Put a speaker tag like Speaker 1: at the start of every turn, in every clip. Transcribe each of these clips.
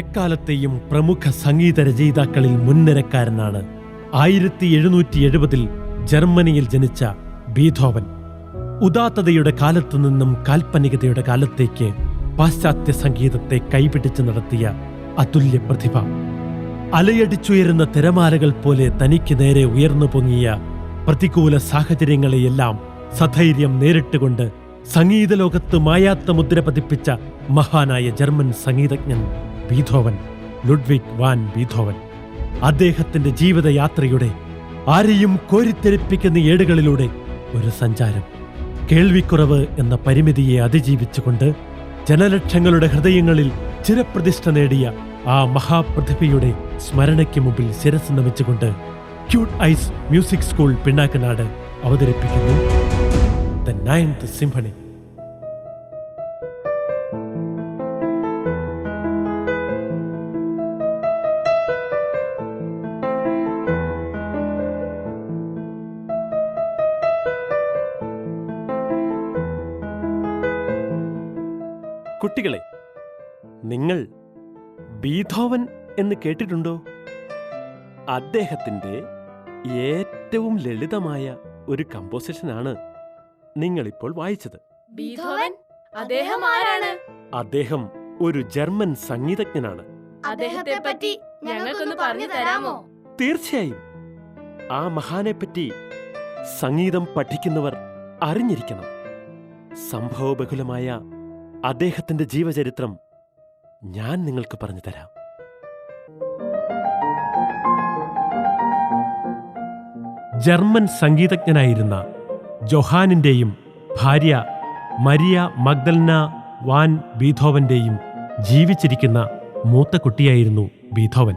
Speaker 1: എക്കാലത്തെയും പ്രമുഖ സംഗീത രചയിതാക്കളിൽ മുൻനിരക്കാരനാണ് 1770 ജർമ്മനിയിൽ ജനിച്ച ബീഥോവൻ. ഉദാത്തതയുടെ കാലത്തുനിന്നും കാൽപ്പനികതയുടെ കാലത്തേക്ക് പാശ്ചാത്യ സംഗീതത്തെ കൈപിടിച്ച് നടത്തിയ അതുല്യ പ്രതിഭ. അലയടിച്ചുയരുന്ന തിരമാലകൾ പോലെ തനിക്ക് നേരെ ഉയർന്നു പൊങ്ങിയ പ്രതികൂല സാഹചര്യങ്ങളെയെല്ലാം സധൈര്യം നേരിട്ടുകൊണ്ട് സംഗീതലോകത്ത് മായാത്ത മുദ്ര പതിപ്പിച്ച മഹാനായ ജർമ്മൻ സംഗീതജ്ഞൻ ബീഥോവൻ, ലുഡ്വിഗ് വാൻ ബീഥോവൻ. അദ്ദേഹത്തിന്റെ ജീവിതയാത്രയുടെ ആരെയും കോരിത്തെരിപ്പിക്കുന്ന ഏടുകളിലൂടെ ഒരു സഞ്ചാരം. കേൾവിക്കുറവ് എന്ന പരിമിതിയെ അതിജീവിച്ചുകൊണ്ട് ജനലക്ഷങ്ങളുടെ ഹൃദയങ്ങളിൽ ചിരപ്രതിഷ്ഠ നേടിയ ആ മഹാപ്രതിഭയുടെ സ്മരണയ്ക്ക് മുമ്പിൽ ശിരസ് നമിച്ചുകൊണ്ട് cute eyes music school Pinnakkanad അവതരിപ്പിക്കുന്നു ദ നയൻത് സിംഫണി. കുട്ടികളെ, നിങ്ങൾ ബീഥോവൻ എന്ന് കേട്ടിട്ടുണ്ടോ? അദ്ദേഹത്തിന്റെ ഏറ്റവും ലളിതമായ ഒരു കമ്പോസിഷനാണ് നിങ്ങളിപ്പോൾ വായിച്ചത്.
Speaker 2: ബീഥോവൻ അദ്ദേഹം ആരാണ്?
Speaker 1: അദ്ദേഹം ഒരു ജർമ്മൻ സംഗീതജ്ഞനാണ്.
Speaker 2: അദ്ദേഹത്തെ പറ്റി ഞങ്ങൾക്കൊന്ന് പറഞ്ഞു തരാമോ?
Speaker 1: തീർച്ചയായും. ആ മഹാനെപ്പറ്റി സംഗീതം പഠിക്കുന്നവർ അറിഞ്ഞിരിക്കണം. സംഭവബഹുലമായ അദ്ദേഹത്തിന്റെ ജീവചരിത്രം ഞാൻ നിങ്ങൾക്ക് പറഞ്ഞു തരാം. ജർമ്മൻ സംഗീതജ്ഞനായിരുന്ന ജൊഹാനിന്റെയും ഭാര്യ മരിയ മഗ്ദലന വാൻ ബീഥോവന്റെയും ജീവിച്ചിരിക്കുന്ന മൂത്ത കുട്ടിയായിരുന്നു ബീഥോവൻ.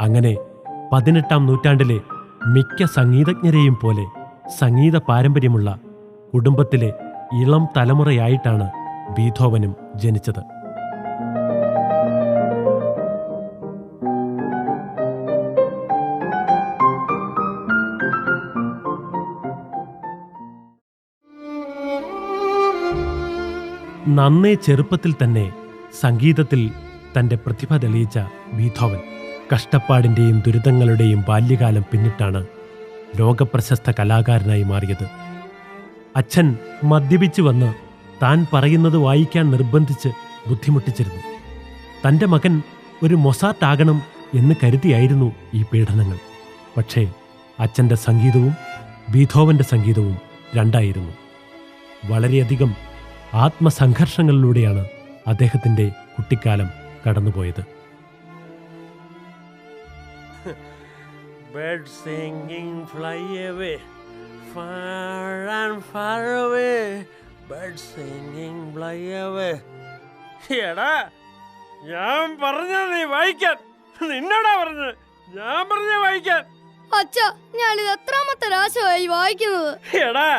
Speaker 1: അങ്ങനെ 18-ാം നൂറ്റാണ്ടിലെ മിക്ക സംഗീതജ്ഞരെയും പോലെ സംഗീത പാരമ്പര്യമുള്ള കുടുംബത്തിലെ ഇളം തലമുറയായിട്ടാണ് ബീഥോവനും ജനിച്ചത്. നന്നേ ചെറുപ്പത്തിൽ തന്നെ സംഗീതത്തിൽ തന്റെ പ്രതിഭ തെളിയിച്ച ബീഥോവൻ കഷ്ടപ്പാടിന്റെയും ദുരിതങ്ങളുടെയും ബാല്യകാലം പിന്നിട്ടാണ് ലോകപ്രശസ്ത കലാകാരനായി മാറിയത്. അച്ഛൻ മദ്യപിച്ചു വന്ന് താൻ പറയുന്നത് വായിക്കാൻ നിർബന്ധിച്ച് ബുദ്ധിമുട്ടിച്ചിരുന്നു. തന്റെ മകൻ ഒരു മൊസാർട്ടാകണം എന്ന് കരുതിയായിരുന്നു ഈ പീഡനങ്ങൾ. പക്ഷേ അച്ഛൻ്റെ സംഗീതവും ബീഥോവന്റെ സംഗീതവും രണ്ടായിരുന്നു. വളരെയധികം ആത്മസംഘർഷങ്ങളിലൂടെയാണ് അദ്ദേഹത്തിന്റെ കുട്ടിക്കാലം കടന്നുപോയത്.
Speaker 3: Bird singing, fly away, far and far away. Bird singing, fly away. എടാ, ഞാൻ പറഞ്ഞ നീ വായിക്കാൻ. നിന്നോടാ പറഞ്ഞത്, ഞാൻ പറഞ്ഞ വായിക്കാൻ.
Speaker 2: അച്ഛാ, ഞാനിത് എത്രാമത്തെ പ്രാവശ്യമായി വായിക്കുന്നത്.
Speaker 3: എടാ,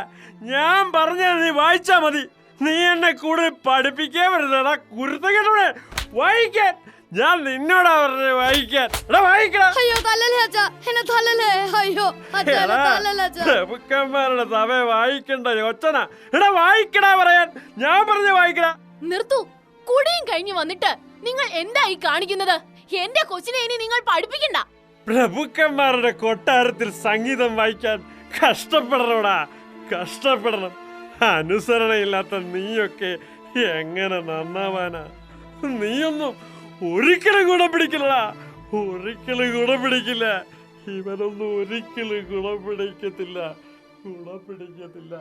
Speaker 3: ഞാൻ പറഞ്ഞ നീ വായിച്ചാ മതി. നീ എന്നെ കൂടുതൽ പഠിപ്പിക്കാൻ വരുന്നടാ, കുരുത്തക്കെട്ടോടെ. വായിക്കാൻ ഞാൻ നിന്നോടാ പറഞ്ഞ വായിക്കാൻ. എടാ വായിക്കടാ.
Speaker 2: അയ്യോ തല്ലല്ലേ അച്ഛാ, എന്നെ തല്ലല്ലേ. അയ്യോ അച്ഛാ, എന്നെ തല്ലല്ലേ അച്ഛാ.
Speaker 3: പ്രഭുക്കന്മാരുടെ സഭ വായിക്കണ്ട ഒച്ചന. എടാ വായിക്കടാ പറയാൻ. ഞാൻ പറഞ്ഞ വായിക്കടാ.
Speaker 4: നിർത്തു. കുടിയും കഴിഞ്ഞു വന്നിട്ട് നിങ്ങൾ എന്തായി കാണിക്കുന്നത്? എന്റെ കൊച്ചിനെ ഇനി നിങ്ങൾ പഠിപ്പിക്കണ്ട.
Speaker 3: പ്രഭുക്കന്മാരുടെ കൊട്ടാരത്തിൽ സംഗീതം വായിക്കാൻ കഷ്ടപ്പെടണോടാ, കഷ്ടപ്പെടണം. അനുസരണയില്ലാത്ത നീയൊക്കെ എങ്ങനെ നന്നാവാനാ? നീയൊന്നും ഒരിക്കലും ഗുണം പിടിക്കില്ലടാ, ഒരിക്കലും ഗുണം പിടിക്കില്ല. ഇവനൊന്നും ഒരിക്കലും ഗുണം പിടിക്കത്തില്ല, ഗുണം പിടിക്കത്തില്ല.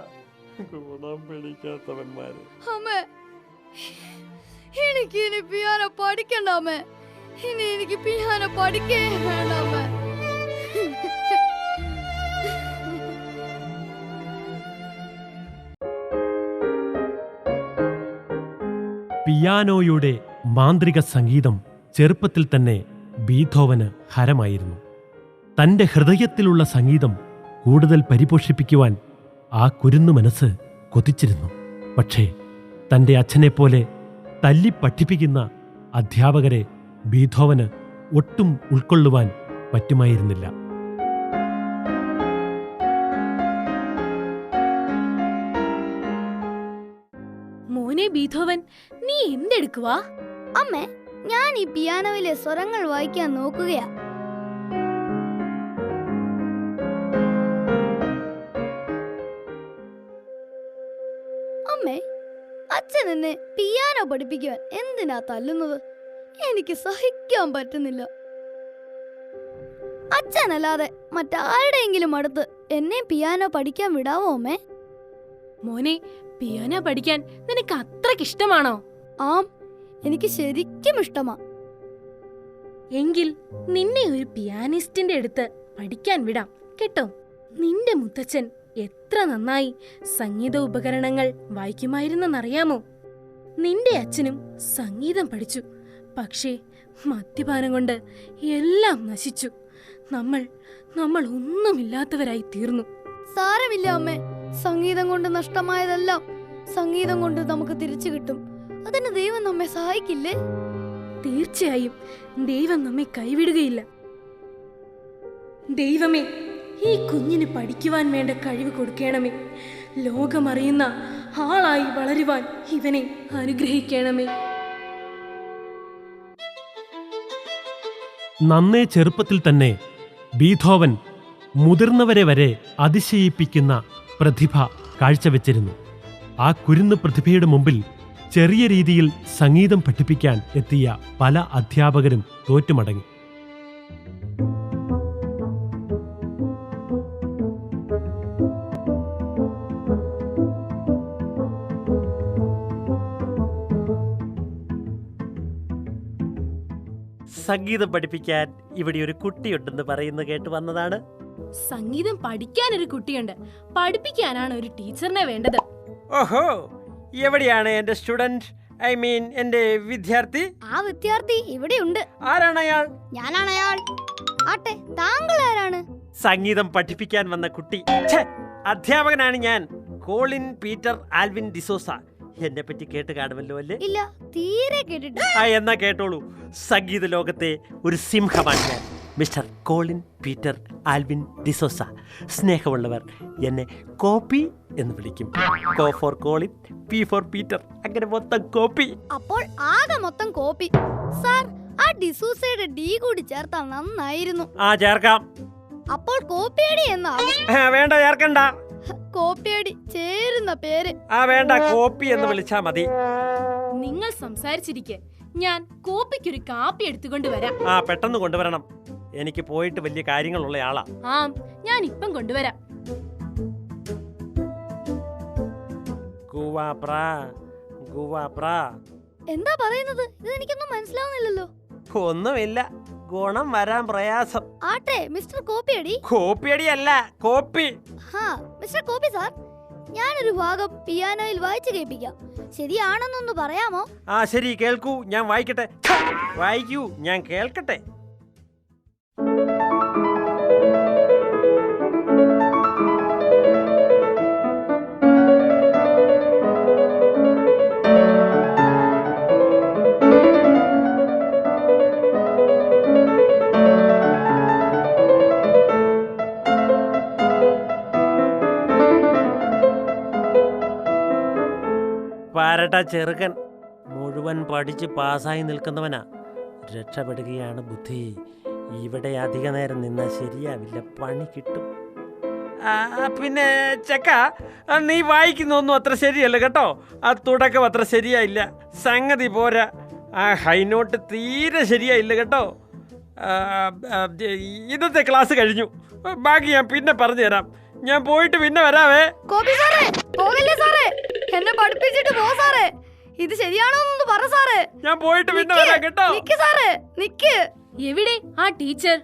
Speaker 3: ഗുണം പിടിക്കാത്തവന്മാര്.
Speaker 2: അമ്മേ, എനിക്ക് ഇനി പിയാനോ പഠിക്കണ്ട അമ്മേ. ഇനി എനിക്ക് പിയാനോ പഠിക്കേ വേണ്ട അമ്മേ.
Speaker 1: പിയാനോയുടെ മാന്ത്രിക സംഗീതം ചെറുപ്പത്തിൽ തന്നെ ബീഥോവന് ഹരമായിരുന്നു. തന്റെ ഹൃദയത്തിലുള്ള സംഗീതം കൂടുതൽ പരിപോഷിപ്പിക്കുവാൻ ആ കുരുന്നു മനസ്സ് കൊതിച്ചിരുന്നു. പക്ഷേ തന്റെ അച്ഛനെപ്പോലെ തല്ലി പഠിപ്പിക്കുന്ന അധ്യാപകരെ ബീഥോവന് ഒട്ടും ഉൾക്കൊള്ളുവാൻ പറ്റുമായിരുന്നില്ല.
Speaker 4: മോനെ ബീഥോവൻ, നീ എന്തെടുക്കുവാ?
Speaker 2: അമ്മേ, ഞാൻ ഈ പിയാനോയിലെ സ്വരങ്ങൾ വായിക്കാൻ നോക്കുകയാ. അമ്മേ, അച്ഛൻ എന്നെ പിയാനോ പഠിപ്പിക്കുവാൻ എന്തിനാ തല്ലുന്നത്? എനിക്ക് സഹിക്കാൻ പറ്റുന്നില്ല. അച്ഛനല്ലാതെ മറ്റാരുടെയെങ്കിലും അടുത്ത് എന്നെ പിയാനോ പഠിക്കാൻ വിടാവോ അമ്മേ?
Speaker 4: മോനെ, പിയാനോ പഠിക്കാൻ നിനക്ക് അത്രയ്ക്ക് ഇഷ്ടമാണോ?
Speaker 2: ആം, എനിക്ക് ശരിക്കും ഇഷ്ടമാ.
Speaker 4: എങ്കിൽ നിന്നെ ഒരു പിയാനിസ്റ്റിന്റെ അടുത്ത് പഠിക്കാൻ വിടാം കേട്ടോ. നിന്റെ മുത്തച്ഛൻ എത്ര നന്നായി സംഗീത ഉപകരണങ്ങൾ വായിക്കുമായിരുന്നെന്നറിയാമോ? നിന്റെ അച്ഛനും സംഗീതം പഠിച്ചു, പക്ഷേ മദ്യപാനം കൊണ്ട് എല്ലാം നശിച്ചു. നമ്മൾ ഒന്നുമില്ലാത്തവരായി തീർന്നു.
Speaker 2: സാരമില്ല അമ്മേ, സംഗീതം കൊണ്ട് നഷ്ടമായതെല്ലാം സംഗീതം കൊണ്ട് നമുക്ക് തിരിച്ചു കിട്ടും. അതിന് ദൈവം നമ്മെ സഹായിക്കില്ലേ?
Speaker 4: തീർച്ചയായും ദൈവം നമ്മെ കൈവിടുകയില്ല. ദൈവമേ, ഈ കുഞ്ഞിന് പഠിക്കുവാൻ വേണ്ട കഴിവ് കൊടുക്കണമേ. ലോകമറിയുന്ന ആളായി വളരുവാൻ ഇവനെ അനുഗ്രഹിക്കണമേ.
Speaker 1: നന്നേ ചെറുപ്പത്തിൽ തന്നെ ബീഥോവൻ മുതിർന്നവരെ വരെ അതിശയിപ്പിക്കുന്ന പ്രതിഭ കാഴ്ചവെച്ചിരുന്നു. ആ കുരുന്ന് പ്രതിഭയുടെ മുമ്പിൽ ചെറിയ രീതിയിൽ സംഗീതം പഠിപ്പിക്കാൻ എത്തിയ പല അധ്യാപകരും തോറ്റുമടങ്ങി.
Speaker 3: സംഗീതം പഠിപ്പിക്കാൻ ഇവിടെ ഒരു കുട്ടിയുണ്ടെന്ന് പറയുന്നത് കേട്ട് വന്നതാണ്.
Speaker 4: സംഗീതം പഠിക്കാൻ ഒരു കുട്ടിയുണ്ട്, പഠിപ്പിക്കാനാണ് ഒരു ടീച്ചറിനെ വേണ്ടത്.
Speaker 3: ഓഹോ, എവിടെയാണ് എന്റെ സ്റ്റുഡന്റ്? ഐ മീൻ എന്റെ വിദ്യാർത്ഥി?
Speaker 2: ആ വിദ്യാർത്ഥി ഇവിടെയുണ്ട്.
Speaker 3: ആരാണ് അയാൾ?
Speaker 2: ഞാനാണ് അയാൾ. ആട്ടെ, താങ്കൾ ആരാണ്?
Speaker 3: സംഗീതം പഠിപ്പിക്കാൻ വന്ന കുട്ടി. ഛേ, അധ്യാപകനാണ് ഞാൻ, കോളിൻ പീറ്റർ ആൽവിൻ ഡിസോസ. എന്നെ പറ്റി കേട്ട് കാണുമല്ലോ അല്ലേ?
Speaker 2: ഇല്ല, തീരെ കേട്ടിട്ട്.
Speaker 3: എന്നാ കേട്ടോളൂ. സംഗീത ലോകത്തെ ഒരു സിംഹമാണ് ഞാൻ, mister Colin Peter Alvin D'Souza. സ്നേഹമുള്ളവർ എന്നെ കോപ്പി എന്ന് വിളിക്കും. Co for Colin, P for Peter, അങ്ങനെ മൊത്തം കോപ്പി.
Speaker 2: അപ്പോൾ ആകെ മൊത്തം കോപ്പി. സാർ, ആ ഡിസൂസയുടെ ഡി കൂടി ചേർത്താൽ നന്നായിരുന്നു.
Speaker 3: ചേർക്കാം.
Speaker 2: അപ്പോൾ കോപ്പിയടി എന്നാവും.
Speaker 3: വേണ്ട, ചേർക്കണ്ട.
Speaker 2: കോപ്പിയടി ചേരുന്ന പേര്.
Speaker 3: വേണ്ട, കോപ്പി എന്ന് വിളിച്ചാ മതി.
Speaker 4: നിങ്ങൾ സംസാരിച്ചിരിക്കെ, ഞാൻ കോപ്പിക്കൊരു കാപ്പി എടുത്തുകൊണ്ട് വരാം.
Speaker 3: പെട്ടെന്ന് കൊണ്ടുവരണം. എനിക്ക് പോയിട്ട് വലിയ കാര്യങ്ങളുള്ള ആളാ.
Speaker 4: ഞാൻ ഇപ്പം കൊണ്ടുവരാം.
Speaker 2: എന്താ പറയുന്നത്? ഇത് എനിക്കൊന്നും മനസ്സിലാവുന്നില്ലല്ലോ.
Speaker 3: ഒന്നുമില്ല, ഗുണം വരാൻ പ്രയാസം.
Speaker 2: ആട്ടെ, മിസ്റ്റർ കോപ്പിയടി.
Speaker 3: കോപ്പിയടി അല്ല, കോപ്പി.
Speaker 2: മിസ്റ്റർ കോപ്പി സാർ, ഞാനൊരു ഭാഗം പിയാനോയിൽ വായിച്ചു കേൾപ്പിക്കാം. ശരിയാണെന്നൊന്ന് പറയാമോ?
Speaker 3: ശരി, കേൾക്കൂ, ഞാൻ വായിക്കട്ടെ. വായിക്കൂ, ഞാൻ കേൾക്കട്ടെ. പാരട്ട ചെറുക്കൻ മുഴുവൻ പഠിച്ച് പാസ്സായി നിൽക്കുന്നവനാ. രക്ഷപ്പെടുകയാണ് ബുദ്ധി. ഇവിടെ അധിക നേരം നിന്നാൽ ശരിയാവില്ല, പണി കിട്ടും. പിന്നെ ചെക്ക, നീ വായിക്കുന്നൊന്നും അത്ര ശരിയല്ല കേട്ടോ. തുടക്കം അത്ര ശരിയായില്ല, സംഗതി പോരാ. ഹൈനോട്ട് തീരെ ശരിയായില്ല കേട്ടോ. ഇന്നത്തെ ക്ലാസ് കഴിഞ്ഞു, ബാക്കി ഞാൻ പിന്നെ പറഞ്ഞു തരാം. ഞാൻ പോയിട്ട് പിന്നെ വരാവേ.
Speaker 2: കോപ്പി സാറേ, പോകല്ലേ സാറേ, എന്നെ പഠിപ്പിച്ചിട്ട് പോ സാറേ. ഇത് ശരിയാണോന്നൊന്ന് പറ സാറേ.
Speaker 3: ഞാൻ പോയിട്ട് പിന്നെ വരാം കേട്ടോ.
Speaker 2: നിക്ക് സാറേ, നിക്ക്.
Speaker 4: എവിടെ ആ ടീച്ചർ?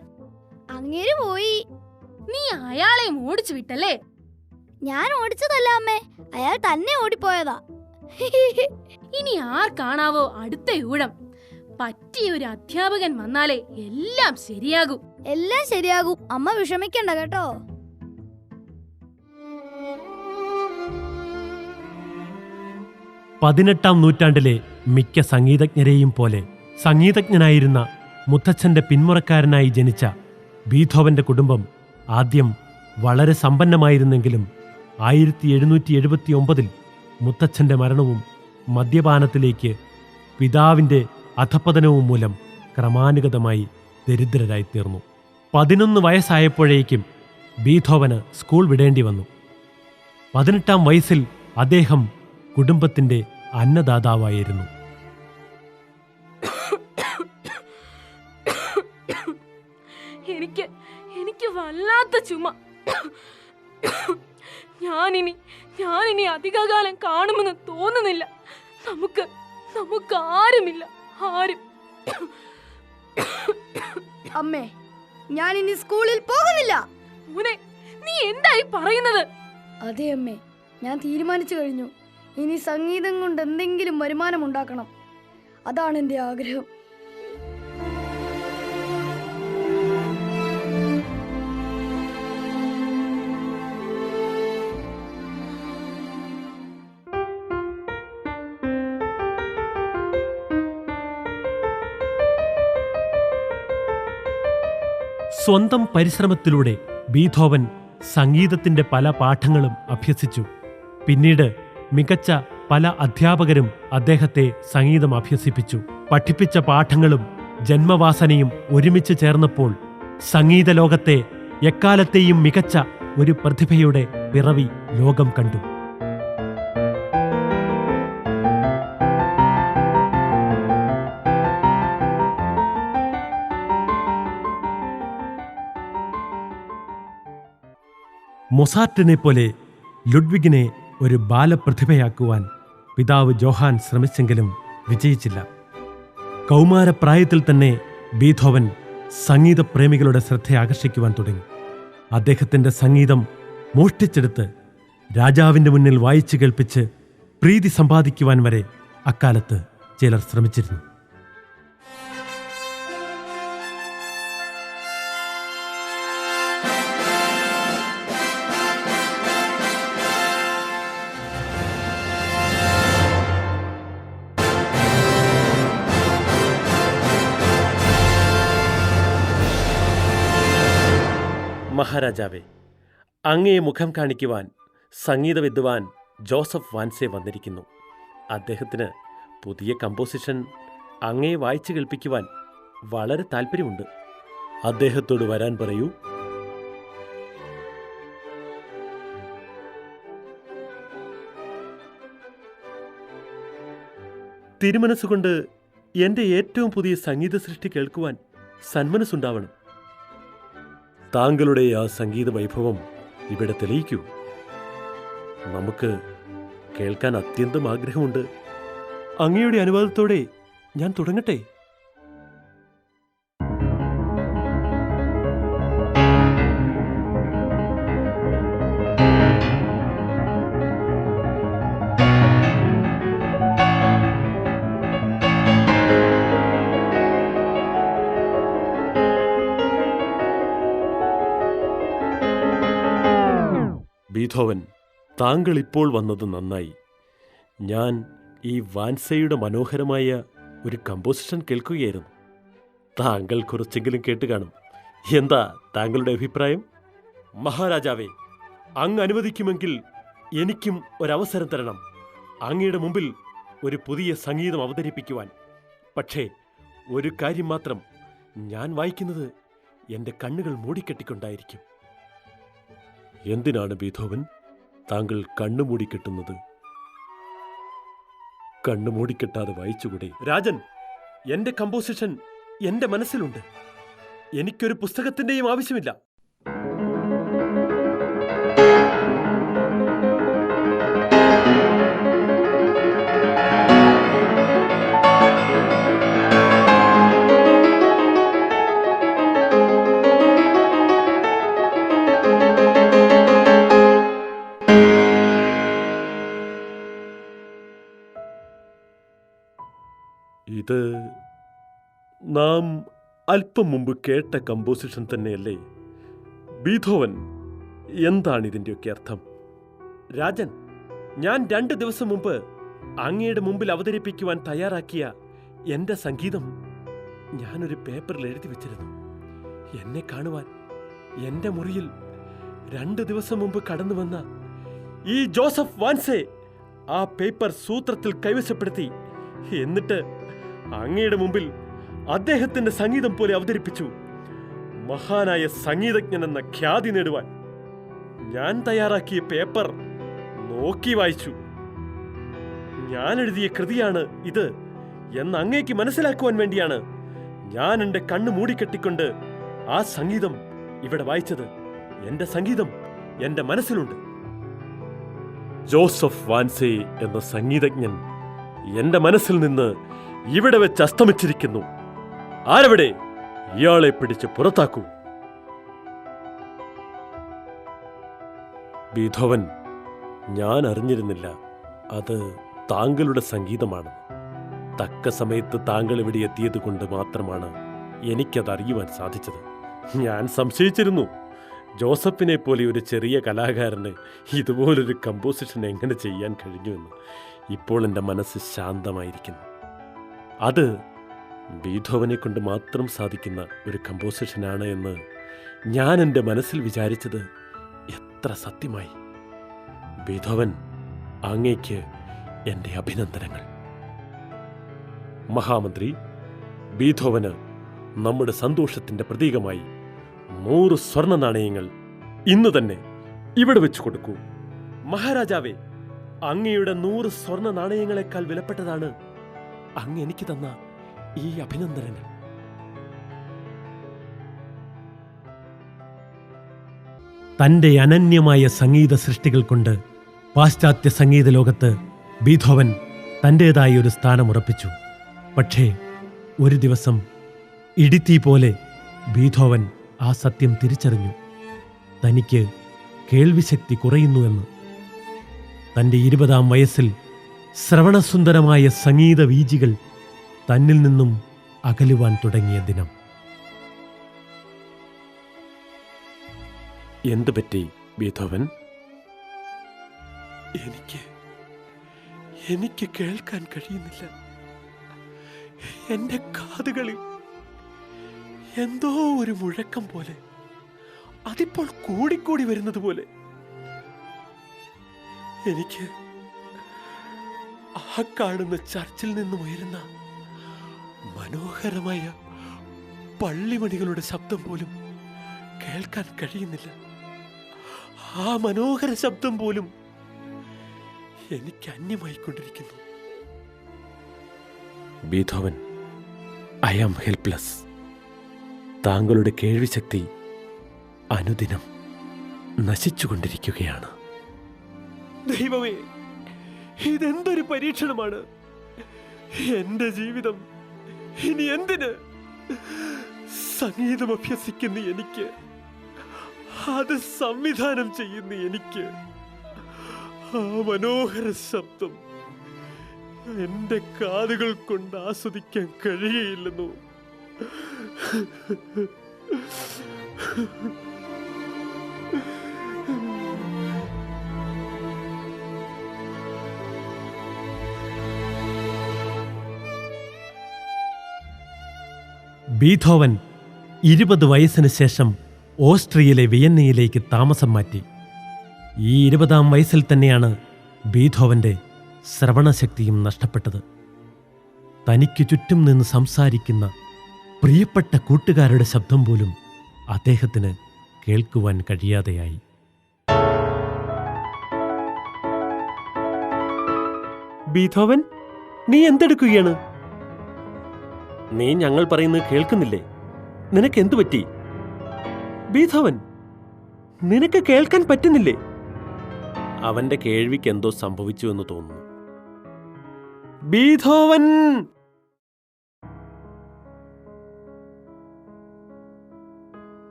Speaker 2: അങ്ങേര് പോയി.
Speaker 4: നീ അയാളെ ഓടിച്ചു വിട്ടല്ലേ?
Speaker 2: ഞാൻ ഓടിച്ചതല്ല അമ്മേ, അയാൾ തന്നെ ഓടിപ്പോയതാ.
Speaker 4: ഇനി ആർക്കാണാവോ അടുത്ത ഊഴം? പറ്റിയ ഒരു അധ്യാപകൻ വന്നാലേ എല്ലാം ശരിയാകും.
Speaker 2: എല്ലാം ശരിയാകും, അമ്മ വിഷമിക്കണ്ട കേട്ടോ.
Speaker 1: പതിനെട്ടാം നൂറ്റാണ്ടിലെ മിക്ക സംഗീതജ്ഞരെയും പോലെ സംഗീതജ്ഞനായിരുന്ന മുത്തച്ഛൻ്റെ പിന്മുറക്കാരനായി ജനിച്ച ബീഥോവന്റെ കുടുംബം ആദ്യം വളരെ സമ്പന്നമായിരുന്നെങ്കിലും 1779 മുത്തച്ഛൻ്റെ മരണവും മദ്യപാനത്തിലേക്ക് പിതാവിൻ്റെ അധപതനവും മൂലം ക്രമാനുഗതമായി ദരിദ്രരായിത്തീർന്നു. 11 വയസ്സായപ്പോഴേക്കും ബീഥോവന് സ്കൂൾ വിടേണ്ടി വന്നു. 18-ാം വയസ്സിൽ അദ്ദേഹം കുടുംബത്തിന്റെ അന്നദാതാവായിരുന്നു.
Speaker 4: എനിക്ക് വല്ലാത്ത ചുമ. ഞാനിനി അധികകാലം കാണുമെന്ന് തോന്നുന്നില്ല. നമുക്ക് ആരുമില്ല, ആരും.
Speaker 2: അമ്മേ, ഞാൻ ഇനി സ്കൂളിൽ പോകുന്നില്ല.
Speaker 4: മോനെ, നീ എന്തായി പറയുന്നത്?
Speaker 2: അതെ അമ്മേ, ഞാൻ തീരുമാനിച്ചു കഴിഞ്ഞു. ഇനി സംഗീതം കൊണ്ട് എന്തെങ്കിലും വരുമാനം ഉണ്ടാക്കണം. അതാണ് എൻ്റെ ആഗ്രഹം.
Speaker 1: സ്വന്തം പരിശ്രമത്തിലൂടെ ബീഥോവൻ സംഗീതത്തിന്റെ പല പാഠങ്ങളും അഭ്യസിച്ചു. പിന്നീട് മികച്ച പല അധ്യാപകരും അദ്ദേഹത്തെ സംഗീതം അഭ്യസിപ്പിച്ചു. പഠിപ്പിച്ച പാഠങ്ങളും ജന്മവാസനയും ഒരുമിച്ച് ചേർന്നപ്പോൾ സംഗീത ലോകത്തെ എക്കാലത്തെയും മികച്ച ഒരു പ്രതിഭയുടെ പിറവി ലോകം കണ്ടു. മൊസാർട്ടിനെ പോലെ ലുഡ്വിഗിനെ ഒരു ബാലപ്രതിഭയാക്കുവാൻ പിതാവ് ജോഹാൻ ശ്രമിച്ചെങ്കിലും വിജയിച്ചില്ല. കൗമാരപ്രായത്തിൽ തന്നെ ബീഥോവൻ സംഗീതപ്രേമികളുടെ ശ്രദ്ധ ആകർഷിക്കുവാൻ തുടങ്ങി. അദ്ദേഹത്തിന്റെ സംഗീതം മോഷ്ടിച്ചെടുത്ത് രാജാവിന്റെ മുന്നിൽ വായിച്ചു കേൾപ്പിച്ച് പ്രീതി സമ്പാദിക്കുവാൻ വരെ അക്കാലത്ത് ചിലർ ശ്രമിച്ചിരുന്നു.
Speaker 3: മഹാരാജാവേ, അങ്ങേ മുഖം കാണിക്കുവാൻ സംഗീത വിദ്വാൻ ജോസഫ് വാൻസെ വന്നിരിക്കുന്നു. അദ്ദേഹത്തിന് പുതിയ കമ്പോസിഷൻ അങ്ങേ വായിച്ചു കേൾപ്പിക്കുവാൻ വളരെ താല്പര്യമുണ്ട്. അദ്ദേഹത്തോട് വരാൻ പറയൂ. തിരുമനസ്സുകൊണ്ട് എൻ്റെ ഏറ്റവും പുതിയ സംഗീത സൃഷ്ടി കേൾക്കുവാൻ സന്മനസ്സുണ്ടാവണം. താങ്കളുടെ ആ സംഗീത വൈഭവം ഇവിടെ തെളിയിക്കൂ. നമുക്ക് കേൾക്കാൻ അത്യന്തം ആഗ്രഹമുണ്ട്. അങ്ങയുടെ അനുവാദത്തോടെ ഞാൻ തുടങ്ങട്ടെ? ബീഥോവൻ, താങ്കൾ ഇപ്പോൾ വന്നത് നന്നായി. ഞാൻ ഈ വാൻസയുടെ മനോഹരമായ ഒരു കമ്പോസിഷൻ കേൾക്കുകയായിരുന്നു. താങ്കൾ കുറച്ചെങ്കിലും കേട്ട് കാണും. എന്താ താങ്കളുടെ അഭിപ്രായം? മഹാരാജാവേ, അങ്ങ് അനുവദിക്കുമെങ്കിൽ എനിക്കും ഒരവസരം തരണം. അങ്ങയുടെ മുമ്പിൽ ഒരു പുതിയ സംഗീതം അവതരിപ്പിക്കുവാൻ. പക്ഷേ ഒരു കാര്യം മാത്രം, ഞാൻ വായിക്കുന്നത് എൻ്റെ കണ്ണുകൾ മൂടിക്കെട്ടിക്കൊണ്ടായിരിക്കും. എന്തിനാണ് ബീഥോവൻ താങ്കൾ കണ്ണുമൂടിക്കെട്ടുന്നത്? കണ്ണുമൂടിക്കെട്ടാതെ വായിച്ചുകൂടെ? രാജൻ, എന്റെ കമ്പോസിഷൻ എന്റെ മനസ്സിലുണ്ട്. എനിക്കൊരു പുസ്തകത്തിന്റെയും ആവശ്യമില്ല. ഇത് നാം അല്പം മുമ്പ് കേട്ട കമ്പോസിഷൻ തന്നെയല്ലേ? ബീഥോവൻ, എന്താണ് ഇതിൻ്റെയൊക്കെ അർത്ഥം? രാജൻ, ഞാൻ 2 ദിവസം മുമ്പ് അങ്ങയുടെ മുമ്പിൽ അവതരിപ്പിക്കുവാൻ തയ്യാറാക്കിയ എൻ്റെ സംഗീതം ഞാനൊരു പേപ്പറിൽ എഴുതി വെച്ചിരുന്നു. എന്നെ കാണുവാൻ എൻ്റെ മുറിയിൽ 2 ദിവസം മുമ്പ് കടന്നു വന്ന ഈ ജോസഫ് വാൻസെ ആ പേപ്പർ സൂത്രത്തിൽ കൈവശപ്പെടുത്തി. എന്നിട്ട്
Speaker 1: അങ്ങയുടെ മുമ്പിൽ അദ്ദേഹത്തിന്റെ സംഗീതം പോലെ അവതരിപ്പിച്ചു. മഹാനായ സംഗീതജ്ഞൻ എന്ന ഖ്യാതി നേടുവാൻ ഞാൻ തയ്യാറാക്കിയ പേപ്പർ നോക്കി വായിച്ചു. ഞാൻ എഴുതിയ കൃതിയാണ് ഇത് എന്ന് അങ്ങേക്ക് മനസ്സിലാക്കുവാൻ വേണ്ടിയാണ് ഞാൻ എൻ്റെ കണ്ണ് മൂടിക്കെട്ടിക്കൊണ്ട് ആ സംഗീതം ഇവിടെ വായിച്ചത്. എൻ്റെ സംഗീതം എൻ്റെ മനസ്സിലുണ്ട്. ജോസഫ് വാൻസേ എന്ന സംഗീതജ്ഞൻ എൻ്റെ മനസ്സിൽ നിന്ന് ഇവിടെ വെച്ച് അസ്തമിച്ചിരിക്കുന്നു. ആരവിടെ? ഇയാളെ പിടിച്ച് പുറത്താക്കൂ. ബീഥോവൻ, ഞാൻ അറിഞ്ഞിരുന്നില്ല അത് താങ്കളുടെ സംഗീതമാണ്. തക്ക സമയത്ത് താങ്കൾ ഇവിടെ എത്തിയത് കൊണ്ട് മാത്രമാണ് എനിക്കത് അറിയുവാൻ സാധിച്ചത്. ഞാൻ സംശയിച്ചിരുന്നു, ജോസഫിനെ പോലെ ഒരു ചെറിയ കലാകാരന് ഇതുപോലൊരു കമ്പോസിഷൻ എങ്ങനെ ചെയ്യാൻ കഴിഞ്ഞുവെന്ന്. ഇപ്പോൾ എൻ്റെ മനസ്സ് ശാന്തമായിരിക്കുന്നു. അത് ബീഥോവനെ കൊണ്ട് മാത്രം സാധിക്കുന്ന ഒരു കമ്പോസിഷനാണ് എന്ന് ഞാൻ എൻ്റെ മനസ്സിൽ വിചാരിച്ചത് എത്ര സത്യമായി. ബീഥോവൻ, അങ്ങേക്ക് എൻ്റെ അഭിനന്ദനങ്ങൾ. മഹാമന്ത്രി, ബീഥോവന് നമ്മുടെ സന്തോഷത്തിൻ്റെ പ്രതീകമായി 100 സ്വർണ്ണ നാണയങ്ങൾ ഇന്ന് തന്നെ ഇവിടെ വെച്ച് കൊടുക്കൂ. മഹാരാജാവേ, അങ്ങയുടെ 100 സ്വർണ്ണ നാണയങ്ങളെക്കാൾ വിലപ്പെട്ടതാണ് അങ്ങ് എനിക്ക് തന്ന ഈ അഭിനന്ദനങ്ങൾ. തൻ്റെ അനന്യമായ സംഗീത സൃഷ്ടികൾ കൊണ്ട് പാശ്ചാത്യ സംഗീത ലോകത്ത് ബീഥോവൻ തൻ്റേതായ ഒരു സ്ഥാനമുറപ്പിച്ചു. പക്ഷേ ഒരു ദിവസം ഇടിത്തീ പോലെ ബീഥോവൻ ആ സത്യം തിരിച്ചറിഞ്ഞു. തനിക്ക് കേൾവിശക്തി കുറയുന്നുവെന്ന്. തൻ്റെ 20-ാം വയസ്സിൽ ശ്രവണസുന്ദരമായ സംഗീത വീജികൾ തന്നിൽ നിന്നും അകലുവാൻ തുടങ്ങിയ ദിനം. എന്തു പറ്റി ബീഥോവൻ? എനിക്ക് കേൾക്കാൻ കഴിയുന്നില്ല. എന്റെ കാതുകളിൽ എന്തോ ഒരു മുഴക്കം പോലെ, അതിപ്പോൾ കൂടിക്കൂടി വരുന്നത് പോലെ. എനിക്ക് ആ കാണുന്ന ചർച്ചിൽ നിന്നും ഉയരുന്ന മനോഹരമായ പള്ളിമണികളുടെ ശബ്ദം പോലും കേൾക്കാൻ കഴിയുന്നില്ല. ആ മനോഹര ശബ്ദം പോലും എനിക്ക് അന്യമായിക്കൊണ്ടിരിക്കുന്നു. Beethoven, I am helpless. താങ്കളുടെ കേൾവിശക്തി അനുദിനം നശിച്ചുകൊണ്ടിരിക്കുകയാണ്. ദൈവമേ, ഇതെന്തൊരു പരീക്ഷണമാണ്! എന്റെ ജീവിതം ഇനി എന്തിന്? സംഗീതം അഭ്യസിക്കുന്ന എനിക്ക്, അത് സംവിധാനം ചെയ്യുന്ന എനിക്ക്, ആ മനോഹര ശബ്ദം എന്റെ കാതുകൾ കൊണ്ട് ആസ്വദിക്കാൻ കഴിയുകയില്ലെന്നു. ബീഥോവൻ 20 വയസ്സിന് ശേഷം ഓസ്ട്രിയയിലെ വിയന്നയിലേക്ക് താമസം മാറ്റി. ഈ 20-ാം വയസ്സിൽ തന്നെയാണ് ബീഥോവന്റെ ശ്രവണശക്തിയും നഷ്ടപ്പെട്ടത്. തനിക്ക് ചുറ്റും നിന്ന് സംസാരിക്കുന്ന പ്രിയപ്പെട്ട കൂട്ടുകാരുടെ ശബ്ദം പോലും അദ്ദേഹത്തിന് കേൾക്കുവാൻ കഴിയാതെയായി. ബീഥോവൻ, നീ എന്തെടുക്കുകയാണ്? നീ ഞങ്ങൾ പറയുന്നത് കേൾക്കുന്നില്ലേ? നിനക്ക് എന്തു പറ്റി? ബീഥോവൻ, നിനക്ക് കേൾക്കാൻ പറ്റുന്നില്ലേ? അവന്റെ കേൾവിക്ക് എന്തോ സംഭവിച്ചു എന്ന് തോന്നുന്നു. ബീഥോവൻ!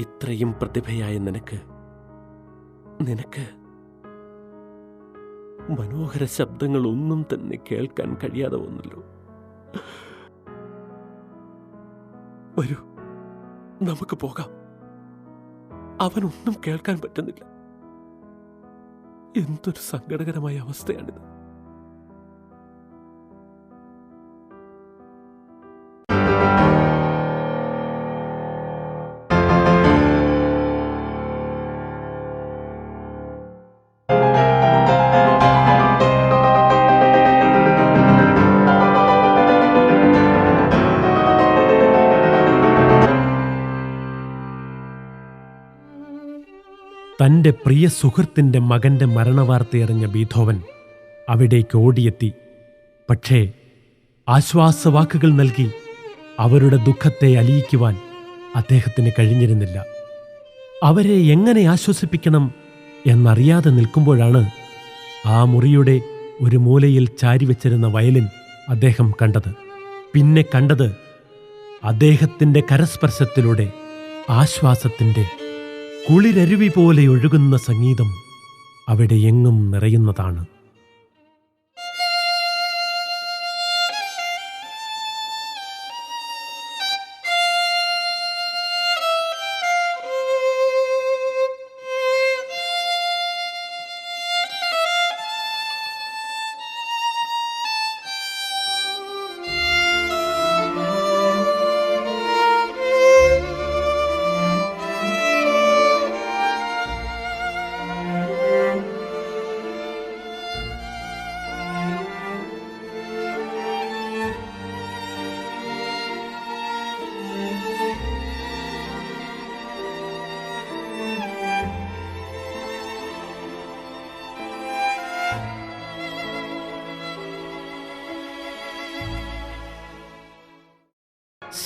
Speaker 1: ഇത്രയും പ്രതിഭയായ നിനക്ക് മനോഹര ശബ്ദങ്ങൾ ഒന്നും തന്നെ കേൾക്കാൻ കഴിയാതെ വന്നല്ലോ. വരൂ, നമുക്ക് പോകാം. അവനൊന്നും കേൾക്കാൻ പറ്റുന്നില്ല. എന്തൊരു സങ്കടകരമായ അവസ്ഥയാണിത്. തൻ്റെ പ്രിയ സുഹൃത്തിൻ്റെ മകൻ്റെ മരണവാർത്തയറിഞ്ഞ ബീഥോവൻ അവിടേക്ക് ഓടിയെത്തി. പക്ഷേ ആശ്വാസവാക്കുകൾ നൽകി അവരുടെ ദുഃഖത്തെ അലിയിക്കുവാൻ അദ്ദേഹത്തിന് കഴിഞ്ഞിരുന്നില്ല. അവരെ എങ്ങനെ ആശ്വസിപ്പിക്കണം എന്നറിയാതെ നിൽക്കുമ്പോഴാണ് ആ മുറിയുടെ ഒരു മൂലയിൽ ചാരിവെച്ചിരുന്ന വയലിൻ അദ്ദേഹം കണ്ടത്. പിന്നെ കണ്ടത് അദ്ദേഹത്തിൻ്റെ കരസ്പർശത്തിലൂടെ ആശ്വാസത്തിൻ്റെ കുളിരരുവി പോലെ ഒഴുകുന്ന സംഗീതം അവിടെ എങ്ങും നിറയുന്നതാണ്.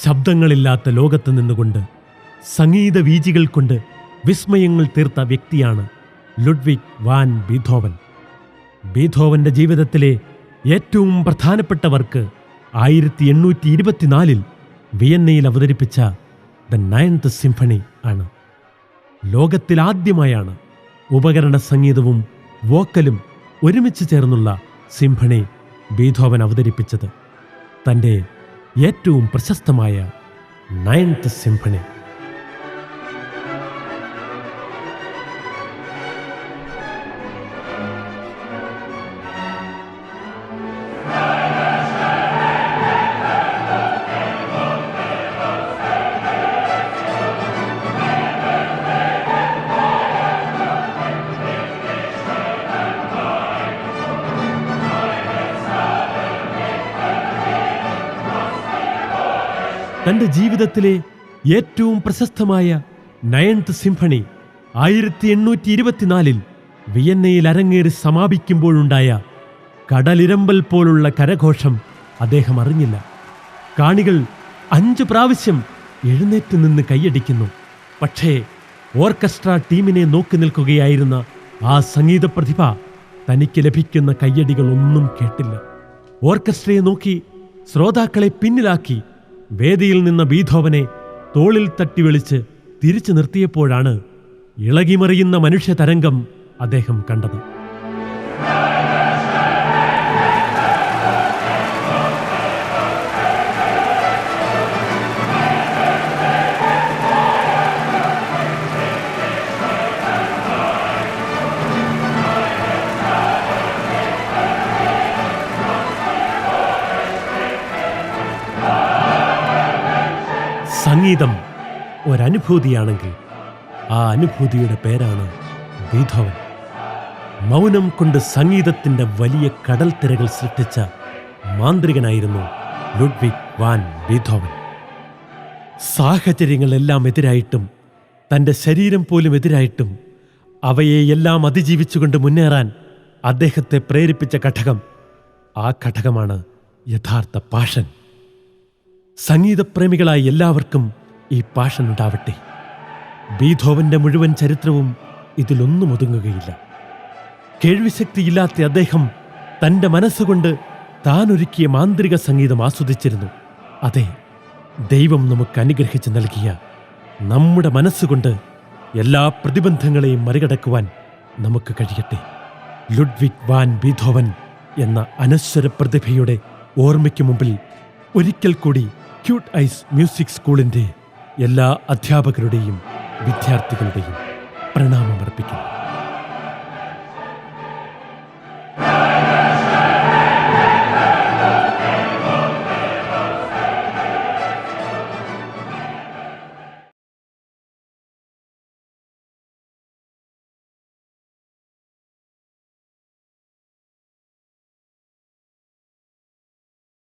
Speaker 1: ശബ്ദങ്ങളില്ലാത്ത ലോകത്ത് നിന്നുകൊണ്ട് സംഗീത വീചികൾ കൊണ്ട് വിസ്മയങ്ങൾ തീർത്ത വ്യക്തിയാണ് ലുഡ്വിഗ് വാൻ ബീഥോവൻ. ബീഥോവന്റെ ജീവിതത്തിലെ ഏറ്റവും പ്രധാനപ്പെട്ട വർക്ക് 1824 വിയന്നയിൽ അവതരിപ്പിച്ച ദ 9th സിംഫണി ആണ്. ലോകത്തിലാദ്യമായാണ് ഉപകരണ സംഗീതവും വോക്കലും ഒരുമിച്ച് ചേർന്നുള്ള സിംഫണി ബീഥോവൻ അവതരിപ്പിച്ചത്. തൻ്റെ ഏറ്റവും പ്രശസ്തമായ 9th സിംഫണി. തൻ്റെ ജീവിതത്തിലെ ഏറ്റവും പ്രശസ്തമായ 9th സിംഫണി 1824 വിയന്നയിൽ അരങ്ങേറി സമാപിക്കുമ്പോഴുണ്ടായ കടലിരമ്പൽ പോലുള്ള കരഘോഷം അദ്ദേഹം അറിഞ്ഞില്ല. കാണികൾ 5 പ്രാവശ്യം എഴുന്നേറ്റ് നിന്ന് കൈയടിക്കുന്നു. പക്ഷേ ഓർക്കസ്ട്ര ടീമിനെ നോക്കി നിൽക്കുകയായിരുന്ന ആ സംഗീത പ്രതിഭ തനിക്ക് ലഭിക്കുന്ന കയ്യടികളൊന്നും കേട്ടില്ല. ഓർക്കസ്ട്രയെ നോക്കി ശ്രോതാക്കളെ പിന്നിലാക്കി വേദിയിൽ നിന്ന ബീഥോവനെ തോളിൽ തട്ടി വിളിച്ച് തിരിച്ചു നിർത്തിയപ്പോഴാണ് ഇളകിമറിയുന്ന മനുഷ്യതരംഗം അദ്ദേഹം കണ്ടത്. സംഗീതം ഒരനുഭൂതിയാണെങ്കിൽ ആ അനുഭൂതിയുടെ പേരാണ് ബീഥോവൻ. മൗനം കൊണ്ട് സംഗീതത്തിൻ്റെ വലിയ കടൽ തിരകൾ സൃഷ്ടിച്ച മാന്ത്രികനായിരുന്നു ലുഡ്വിഗ് വാൻ ബീഥോവൻ. സാഹചര്യങ്ങളെല്ലാം എതിരായിട്ടും തൻ്റെ ശരീരം പോലും എതിരായിട്ടും അവയെയെല്ലാം അതിജീവിച്ചുകൊണ്ട് മുന്നേറാൻ അദ്ദേഹത്തെ പ്രേരിപ്പിച്ച ഘടകം, ആ ഘടകമാണ് യഥാർത്ഥ പാഷൻ. സംഗീതപ്രേമികളായ എല്ലാവർക്കും ഈ പാഷൻ ഉണ്ടാവട്ടെ. ബീഥോവന്റെ മുഴുവൻ ചരിത്രവും ഇതിലൊന്നും ഒതുങ്ങുകയില്ല. കേൾവിശക്തിയില്ലാത്ത അദ്ദേഹം തൻ്റെ മനസ്സുകൊണ്ട് താൻ ഒരുക്കിയ മാന്ത്രിക സംഗീതം ആസ്വദിച്ചിരുന്നു. അതെ, ദൈവം നമുക്ക് അനുഗ്രഹിച്ച് നൽകിയ നമ്മുടെ മനസ്സുകൊണ്ട് എല്ലാ പ്രതിബന്ധങ്ങളെയും മറികടക്കുവാൻ നമുക്ക് കഴിയട്ടെ. ലുഡ്വിഗ് വാൻ ബീഥോവൻ എന്ന അനശ്വര പ്രതിഭയുടെ ഓർമ്മയ്ക്ക് മുമ്പിൽ ഒരിക്കൽ കൂടി ക്യൂട്ട് ഐസ് മ്യൂസിക് സ്കൂളിൻ്റെ എല്ലാ അധ്യാപകരുടെയും വിദ്യാർത്ഥികളുടെയും പ്രണാമമർപ്പിക്കുന്നു.